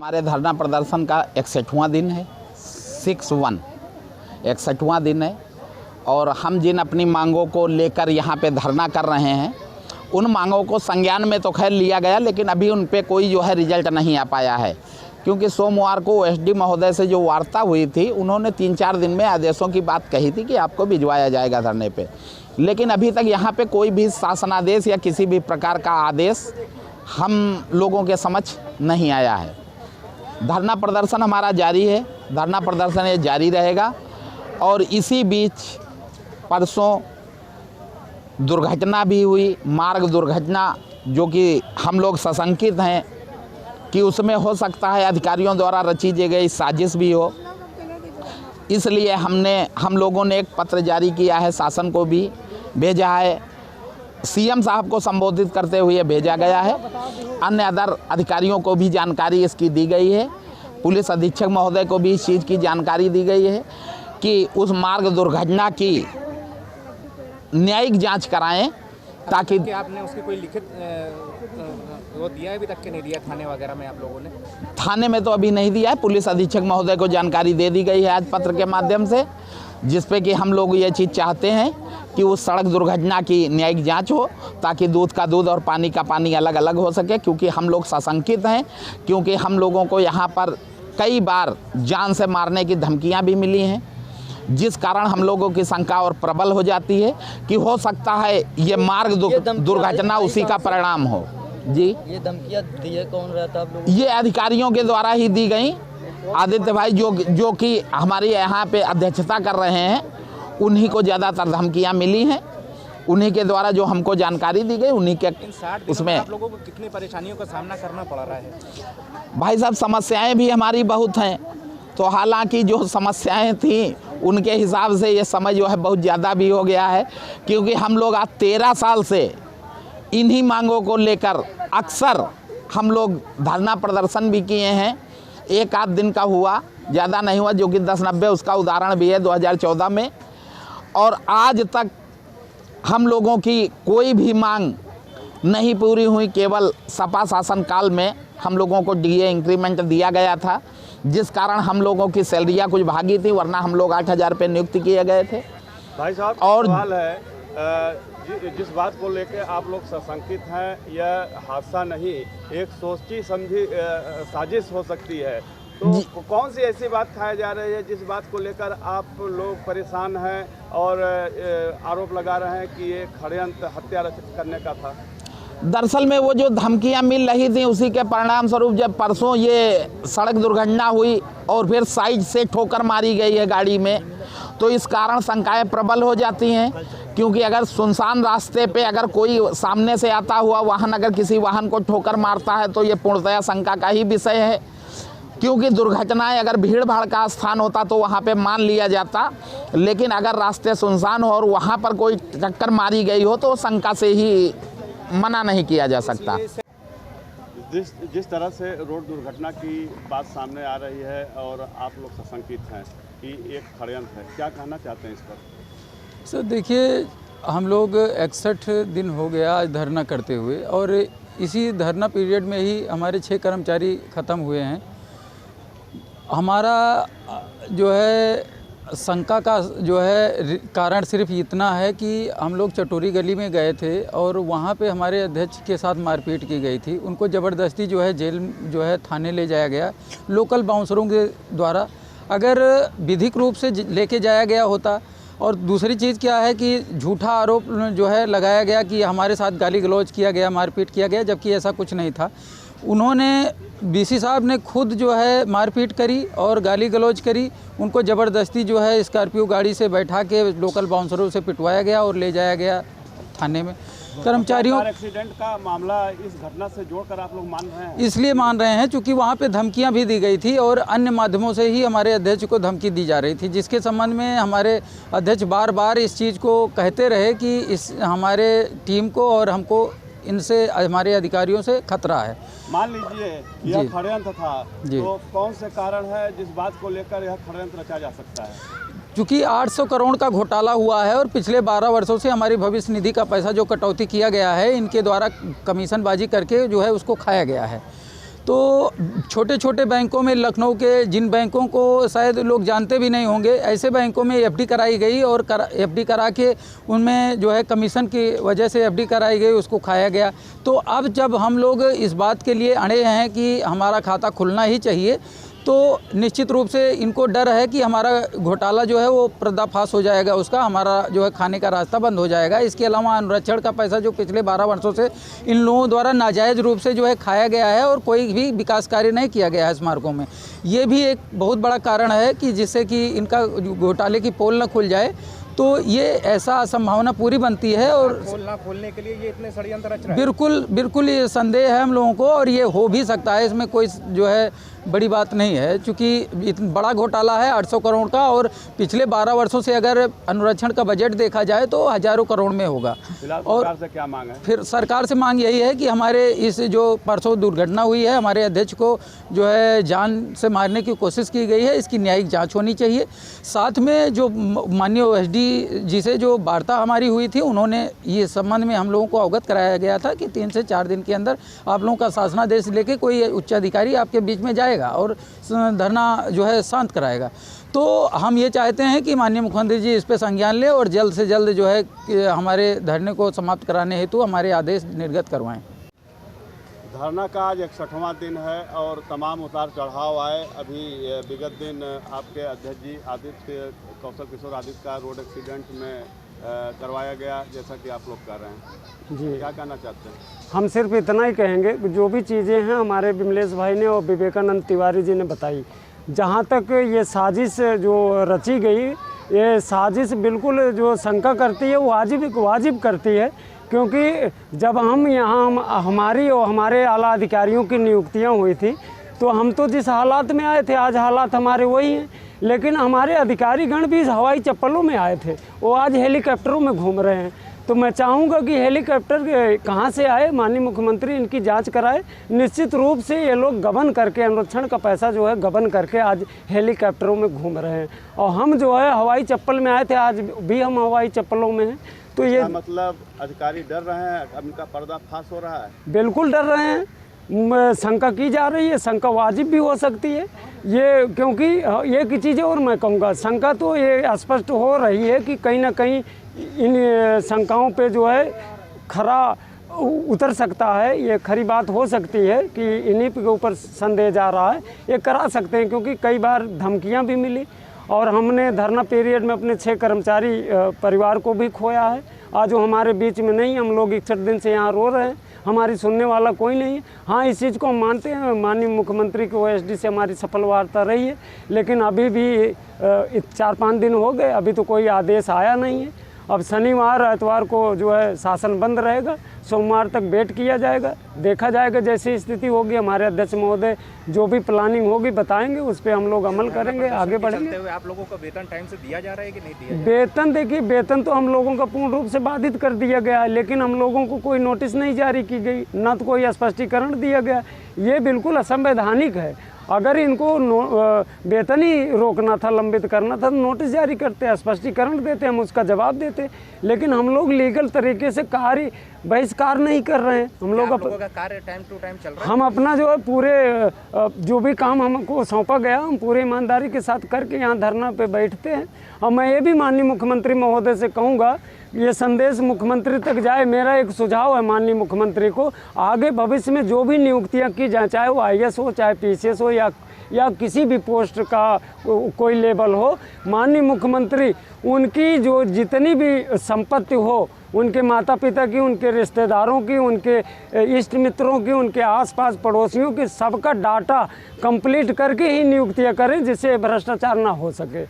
हमारे धरना प्रदर्शन का 61वां दिन है, 61वां दिन है। और हम जिन अपनी मांगों को लेकर यहाँ पे धरना कर रहे हैं, उन मांगों को संज्ञान में तो खैर लिया गया, लेकिन अभी उन पे कोई जो है रिजल्ट नहीं आ पाया है। क्योंकि सोमवार को एसडी महोदय से जो वार्ता हुई थी, उन्होंने 3-4 दिन में आदेशों की बात कही थी कि आपको भिजवाया जाएगा धरने पे, लेकिन अभी तक यहाँ पे कोई भी शासनादेश या किसी भी प्रकार का आदेश हम लोगों के समक्ष नहीं आया है। धरना प्रदर्शन हमारा जारी है, धरना प्रदर्शन ये जारी रहेगा। और इसी बीच परसों दुर्घटना भी हुई, मार्ग दुर्घटना, जो कि हम लोग सशंकित हैं कि उसमें हो सकता है अधिकारियों द्वारा रची गई साजिश भी हो। इसलिए हम लोगों ने एक पत्र जारी किया है, शासन को भी भेजा है, सीएम साहब को संबोधित करते हुए भेजा गया है, अन्य अदर अधिकारियों को भी जानकारी इसकी दी गई है, पुलिस अधीक्षक महोदय को भी इस चीज़ की जानकारी दी गई है कि उस मार्ग दुर्घटना की न्यायिक जांच कराएं, ताकि आपने उसकी कोई लिखित वो दिया है अभी तक के नहीं दिया थाने वगैरह में आप लोगों ने? थाने में तो अभी नहीं दिया है, पुलिस अधीक्षक महोदय को जानकारी दे दी गई है आज पत्र के माध्यम से, जिसपे कि हम लोग ये चीज़ चाहते हैं कि उस सड़क दुर्घटना की न्यायिक जांच हो, ताकि दूध का दूध और पानी का पानी अलग अलग हो सके। क्योंकि हम लोग सशंकित हैं, क्योंकि हम लोगों को यहाँ पर कई बार जान से मारने की धमकियाँ भी मिली हैं, जिस कारण हम लोगों की शंका और प्रबल हो जाती है कि हो सकता है ये मार्ग दुर्घटना उसी का परिणाम हो। जी, ये धमकियाँ दिए कौन रहता आप लोगों? ये अधिकारियों के द्वारा ही दी गई। आदित्य भाई जो कि हमारी यहाँ पे अध्यक्षता कर रहे हैं, उन्हीं को ज़्यादातर धमकियाँ मिली हैं, उन्हीं के द्वारा जो हमको जानकारी दी गई, उन्हीं के उसमें आप लोगों को कितनी परेशानियों का सामना करना पड़ रहा है? भाई साहब, समस्याएं भी हमारी बहुत हैं। तो हालांकि जो समस्याएं थीं, उनके हिसाब से ये समय जो है बहुत ज़्यादा भी हो गया है, क्योंकि हम लोग आज 13 साल से इन्हीं मांगों को लेकर अक्सर हम लोग धरना प्रदर्शन भी किए हैं। एक आध दिन का हुआ, ज़्यादा नहीं हुआ, जो कि 10-90 उसका उदाहरण भी है 2014 में। और आज तक हम लोगों की कोई भी मांग नहीं पूरी हुई। केवल सपा शासन काल में हम लोगों को डीए इंक्रीमेंट दिया गया था, जिस कारण हम लोगों की सैलरियाँ कुछ भागी थी, वरना हम लोग 8,000 रुपये नियुक्त किए गए थे। भाई साहब, और सवाल है, जिस बात को लेकर आप लोग सशंकित हैं, यह हादसा नहीं, एक सोची समझी साजिश हो सकती है, तो कौन सी ऐसी बात खाई जा रही है जिस बात को लेकर आप लोग परेशान हैं और आरोप लगा रहे हैं कि ये षड्यंत्र हत्या करने का था? दरअसल में वो जो धमकियां मिल रही थी, उसी के परिणाम स्वरूप जब परसों ये सड़क दुर्घटना हुई और फिर साइड से ठोकर मारी गई है गाड़ी में, तो इस कारण शंकाएं प्रबल हो जाती हैं। क्योंकि अगर सुनसान रास्ते पे अगर कोई सामने से आता हुआ वाहन अगर किसी वाहन को ठोकर मारता है, तो ये पूर्णतया शंका का ही विषय है। क्योंकि दुर्घटनाएं अगर भीड़ भाड़ का स्थान होता तो वहाँ पे मान लिया जाता, लेकिन अगर रास्ते सुनसान हो और वहाँ पर कोई टक्कर मारी गई हो, तो शंका से ही मना नहीं किया जा सकता। जिस तरह से रोड दुर्घटना की बात सामने आ रही है और आप लोग सशंकित हैं कि एक षड्यंत्र है, क्या कहना चाहते हैं इस पर? सर देखिए, हम लोग 61 दिन हो गया आज धरना करते हुए, और इसी धरना पीरियड में ही हमारे 6 कर्मचारी ख़त्म हुए हैं। हमारा जो है शंका का जो है कारण सिर्फ इतना है कि हम लोग चटोरी गली में गए थे और वहाँ पे हमारे अध्यक्ष के साथ मारपीट की गई थी। उनको ज़बरदस्ती जो है जेल जो है थाने ले जाया गया लोकल बाउंसरों के द्वारा। अगर विधिक रूप से लेके जाया गया होता, और दूसरी चीज़ क्या है कि झूठा आरोप जो है लगाया गया कि हमारे साथ गाली गलौज किया गया, मारपीट किया गया, जबकि ऐसा कुछ नहीं था। उन्होंने बीसी साहब ने खुद जो है मारपीट करी और गाली गलौज करी। उनको ज़बरदस्ती जो है स्कॉर्पियो गाड़ी से बैठा के लोकल बाउंसरों से पिटवाया गया और ले जाया गया थाने में। कर्मचारियों एक्सीडेंट का मामला इस घटना से जोड़कर आप लोग मान रहे हैं? इसलिए मान रहे हैं क्योंकि वहाँ पे धमकियाँ भी दी गई थी और अन्य माध्यमों से ही हमारे अध्यक्ष को धमकी दी जा रही थी, जिसके संबंध में हमारे अध्यक्ष बार बार इस चीज़ को कहते रहे कि इस हमारे टीम को और हमको इनसे हमारे अधिकारियों से खतरा है। मान लीजिए यह षड्यंत्र था, तो कौन से कारण है जिस बात को लेकर यह षड्यंत्र रचा जा सकता है? चूँकि 800 करोड़ का घोटाला हुआ है और पिछले 12 वर्षों से हमारी भविष्य निधि का पैसा जो कटौती किया गया है, इनके द्वारा कमीशनबाजी करके जो है उसको खाया गया है। तो छोटे छोटे बैंकों में, लखनऊ के जिन बैंकों को शायद लोग जानते भी नहीं होंगे, ऐसे बैंकों में एफडी कराई गई और एफडी करा के उनमें जो है कमीशन की वजह से एफडी कराई गई, उसको खाया गया। तो अब जब हम लोग इस बात के लिए अड़े हैं कि हमारा खाता खुलना ही चाहिए, तो निश्चित रूप से इनको डर है कि हमारा घोटाला जो है वो पर्दाफाश हो जाएगा, उसका हमारा जो है खाने का रास्ता बंद हो जाएगा। इसके अलावा अनुरक्षण का पैसा जो पिछले 12 वर्षों से इन लोगों द्वारा नाजायज़ रूप से जो है खाया गया है और कोई भी विकास कार्य नहीं किया गया है स्मारकों में, ये भी एक बहुत बड़ा कारण है कि जिससे कि इनका घोटाले की पोल न खुल जाए। तो ये ऐसा संभावना पूरी बनती है और खोलने के लिए ये इतने षड्यंत्र रच रहा है। बिल्कुल बिल्कुल ये संदेह है हम लोगों को, और ये हो भी सकता है, इसमें कोई जो है बड़ी बात नहीं है, क्योंकि इतना बड़ा घोटाला है 800 करोड़ का, और पिछले 12 वर्षों से अगर अनुरक्षण का बजट देखा जाए तो हज़ारों करोड़ में होगा। और सरकार से क्या मांग है? फिर सरकार से मांग यही है कि हमारे इस जो परसों दुर्घटना हुई है, हमारे अध्यक्ष को जो है जान से मारने की कोशिश की गई है, इसकी न्यायिक जाँच होनी चाहिए। साथ में जो माननीय OSD जी से जो वार्ता हमारी हुई थी, उन्होंने ये संबंध में हम लोगों को अवगत कराया गया था कि 3 से 4 दिन के अंदर आप लोगों का शासनादेश लेके कोई उच्च अधिकारी आपके बीच में जाएगा और धरना जो है शांत कराएगा। तो हम ये चाहते हैं कि माननीय मुख्यमंत्री जी इस पे संज्ञान लें और जल्द से जल्द जो है हमारे धरने को समाप्त कराने हेतु हमारे आदेश निर्गत करवाएं। धरना का आज 61वां दिन है और तमाम उतार चढ़ाव आए। अभी विगत दिन आपके अध्यक्ष जी आदित्य कौशल किशोर आदित्य का रोड एक्सीडेंट में करवाया गया, जैसा कि आप लोग कर रहे हैं जी, क्या कहना चाहते हैं? हम सिर्फ इतना ही कहेंगे कि जो भी चीज़ें हैं हमारे विमलेश भाई ने और विवेकानंद तिवारी जी ने बताई, जहाँ तक ये साजिश जो रची गई, ये साजिश बिल्कुल जो शंका करती है वो वाजिब करती है, क्योंकि जब हम यहाँ हमारी और हमारे आला अधिकारियों की नियुक्तियाँ हुई थी तो हम तो जिस हालात में आए थे आज हालात हमारे वही हैं, लेकिन हमारे अधिकारीगण भी हवाई चप्पलों में आए थे, वो आज हेलीकॉप्टरों में घूम रहे हैं। तो मैं चाहूँगा कि हेलीकॉप्टर कहाँ से आए, माननीय मुख्यमंत्री इनकी जांच कराए। निश्चित रूप से ये लोग गबन करके, अनुरक्षण का पैसा जो है गबन करके आज हेलीकॉप्टरों में घूम रहे हैं, और हम जो है हवाई चप्पल में आए थे, आज भी हम हवाई चप्पलों में हैं। तो ये मतलब अधिकारी डर रहे हैं, अब इनका पर्दाफाश हो रहा है? बिल्कुल डर रहे हैं, शंका की जा रही है, शंका वाजिब भी हो सकती है ये, क्योंकि एक ही चीज़ है और मैं कहूँगा शंका तो ये स्पष्ट हो रही है कि कहीं ना कहीं इन शंकाओं पे जो है खरा उतर सकता है, ये खरी बात हो सकती है कि इन्हीं के ऊपर संदेह जा रहा है, ये करा सकते हैं, क्योंकि कई बार धमकियाँ भी मिली और हमने धरना पीरियड में अपने 6 कर्मचारी परिवार को भी खोया है। आज वो हमारे बीच में नहीं, हम लोग 61 दिन से यहाँ रो रहे हैं, हमारी सुनने वाला कोई नहीं है। हाँ, इस चीज़ को हम मानते हैं, माननीय मुख्यमंत्री के OSD से हमारी सफल वार्ता रही है, लेकिन अभी भी 4-5 दिन हो गए, अभी तो कोई आदेश आया नहीं है। अब शनिवार इतवार को जो है शासन बंद रहेगा, सोमवार तक वेट किया जाएगा, देखा जाएगा जैसी स्थिति होगी। हमारे अध्यक्ष महोदय जो भी प्लानिंग होगी बताएंगे, उस पर हम लोग अमल करेंगे, आगे बढ़ेंगे। आप लोगों को वेतन टाइम से दिया जा रहा है कि नहीं दिया? वेतन देखिए, वेतन तो हम लोगों का पूर्ण रूप से बाधित कर दिया गया है, लेकिन हम लोगों को कोई नोटिस नहीं जारी की गई, न तो कोई स्पष्टीकरण दिया गया। ये बिल्कुल असंवैधानिक है। अगर इनको वेतन ही रोकना था, लंबित करना था, तो नोटिस जारी करते, स्पष्टीकरण देते, हम उसका जवाब देते। लेकिन हम लोग लीगल तरीके से कार्य बहिष्कार नहीं कर रहे हैं। हम लोग का कार्य टाइम टू टाइम चल रहा है। हम अपना जो है पूरे जो भी काम हमको सौंपा गया हम पूरे ईमानदारी के साथ करके यहाँ धरना पे बैठते हैं। और मैं ये भी माननीय मुख्यमंत्री महोदय से कहूँगा, ये संदेश मुख्यमंत्री तक जाए। मेरा एक सुझाव है माननीय मुख्यमंत्री को, आगे भविष्य में जो भी नियुक्तियाँ की जाए, चाहे वो IAS हो, चाहे PCS हो, या किसी भी पोस्ट का कोई लेवल हो, माननीय मुख्यमंत्री उनकी जो जितनी भी संपत्ति हो, उनके माता पिता की, उनके रिश्तेदारों की, उनके इष्ट मित्रों की, उनके आसपास पड़ोसियों की, सबका डाटा कंप्लीट करके ही नियुक्तियां करें, जिससे भ्रष्टाचार ना हो सके।